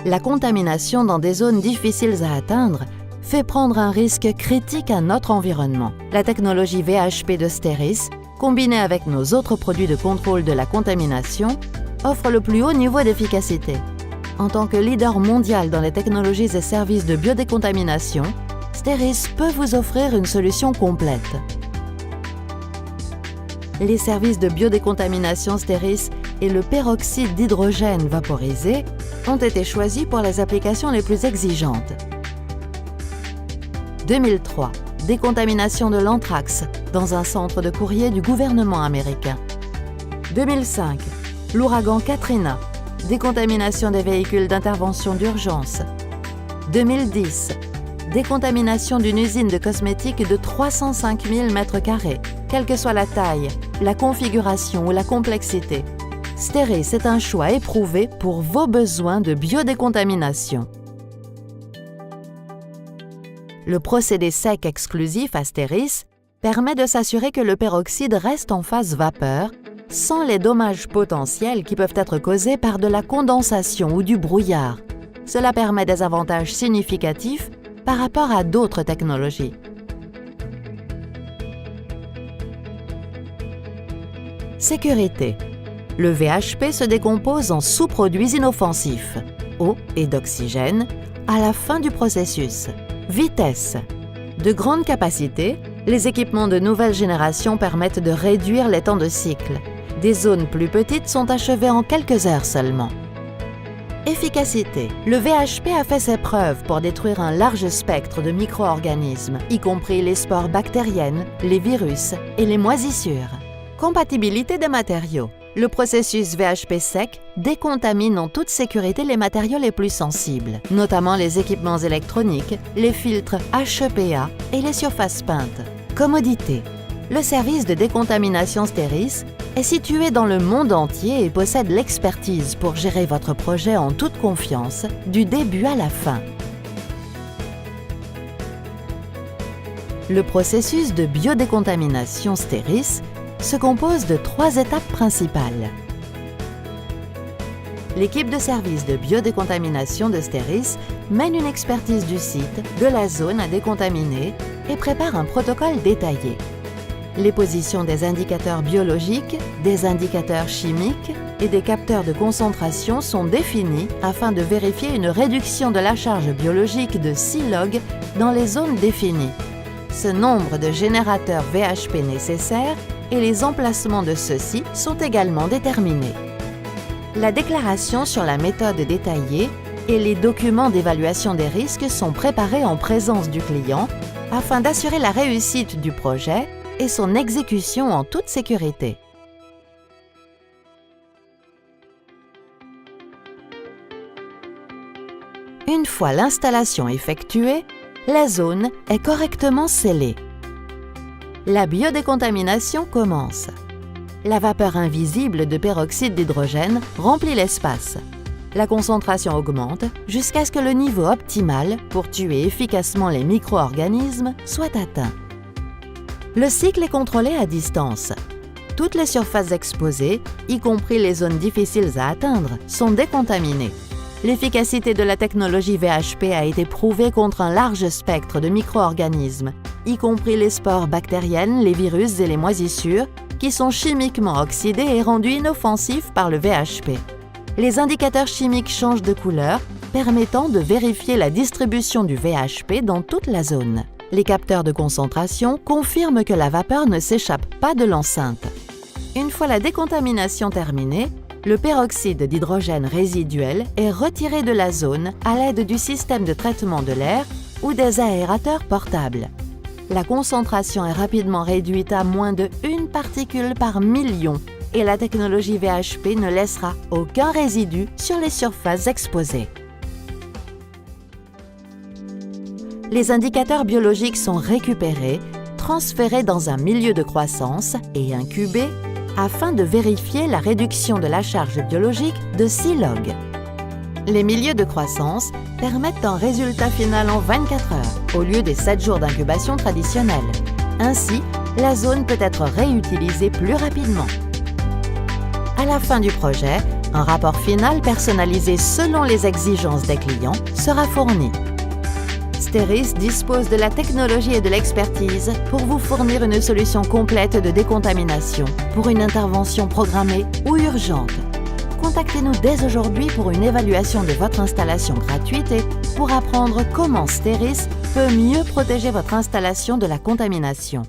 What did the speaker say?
La contamination dans des zones difficiles à atteindre fait prendre un risque critique à notre environnement. La technologie VHP de Steris, combinée avec nos autres produits de contrôle de la contamination, offre le plus haut niveau d'efficacité. En tant que leader mondial dans les technologies et services de biodécontamination, Steris peut vous offrir une solution complète. Les services de biodécontamination Steris et le peroxyde d'hydrogène vaporisé ont été choisis pour les applications les plus exigeantes. 2003. Décontamination de l'anthrax dans un centre de courrier du gouvernement américain. 2005. L'ouragan Katrina. Décontamination des véhicules d'intervention d'urgence. 2010. Décontamination d'une usine de cosmétiques de 305 000 m². Quelle que soit la taille, la configuration ou la complexité, Steris est un choix éprouvé pour vos besoins de biodécontamination. Le procédé sec exclusif à Steris permet de s'assurer que le peroxyde reste en phase vapeur, sans les dommages potentiels qui peuvent être causés par de la condensation ou du brouillard. Cela permet des avantages significatifs par rapport à d'autres technologies. Sécurité. Le VHP se décompose en sous-produits inoffensifs, eau et d'oxygène, à la fin du processus. Vitesse. De grande capacité, les équipements de nouvelle génération permettent de réduire les temps de cycle. Des zones plus petites sont achevées en quelques heures seulement. Efficacité. Le VHP a fait ses preuves pour détruire un large spectre de micro-organismes, y compris les spores bactériennes, les virus et les moisissures. Compatibilité des matériaux. Le processus VHP sec décontamine en toute sécurité les matériaux les plus sensibles, notamment les équipements électroniques, les filtres HEPA et les surfaces peintes. Commodité. Le service de décontamination Steris est situé dans le monde entier et possède l'expertise pour gérer votre projet en toute confiance, du début à la fin. Le processus de biodécontamination Steris se compose de 3 étapes principales. L'équipe de service de biodécontamination de Steris mène une expertise du site, de la zone à décontaminer et prépare un protocole détaillé. Les positions des indicateurs biologiques, des indicateurs chimiques et des capteurs de concentration sont définies afin de vérifier une réduction de la charge biologique de 6 log dans les zones définies. Ce nombre de générateurs VHP nécessaires et les emplacements de ceux-ci sont également déterminés. La déclaration sur la méthode détaillée et les documents d'évaluation des risques sont préparés en présence du client afin d'assurer la réussite du projet et son exécution en toute sécurité. Une fois l'installation effectuée, la zone est correctement scellée. La biodécontamination commence. La vapeur invisible de peroxyde d'hydrogène remplit l'espace. La concentration augmente jusqu'à ce que le niveau optimal pour tuer efficacement les micro-organismes soit atteint. Le cycle est contrôlé à distance. Toutes les surfaces exposées, y compris les zones difficiles à atteindre, sont décontaminées. L'efficacité de la technologie VHP a été prouvée contre un large spectre de micro-organismes, y compris les spores bactériennes, les virus et les moisissures, qui sont chimiquement oxydés et rendus inoffensifs par le VHP. Les indicateurs chimiques changent de couleur, permettant de vérifier la distribution du VHP dans toute la zone. Les capteurs de concentration confirment que la vapeur ne s'échappe pas de l'enceinte. Une fois la décontamination terminée, le peroxyde d'hydrogène résiduel est retiré de la zone à l'aide du système de traitement de l'air ou des aérateurs portables. La concentration est rapidement réduite à moins de 1 particule par million et la technologie VHP ne laissera aucun résidu sur les surfaces exposées. Les indicateurs biologiques sont récupérés, transférés dans un milieu de croissance et incubés afin de vérifier la réduction de la charge biologique de 6 log. Les milieux de croissance permettent un résultat final en 24 heures, au lieu des 7 jours d'incubation traditionnelle. Ainsi, la zone peut être réutilisée plus rapidement. À la fin du projet, Un rapport final personnalisé selon les exigences des clients sera fourni. Steris dispose de la technologie et de l'expertise pour vous fournir une solution complète de décontamination pour une intervention programmée ou urgente. Contactez-nous dès aujourd'hui pour une évaluation de votre installation gratuite et pour apprendre comment Steris peut mieux protéger votre installation de la contamination.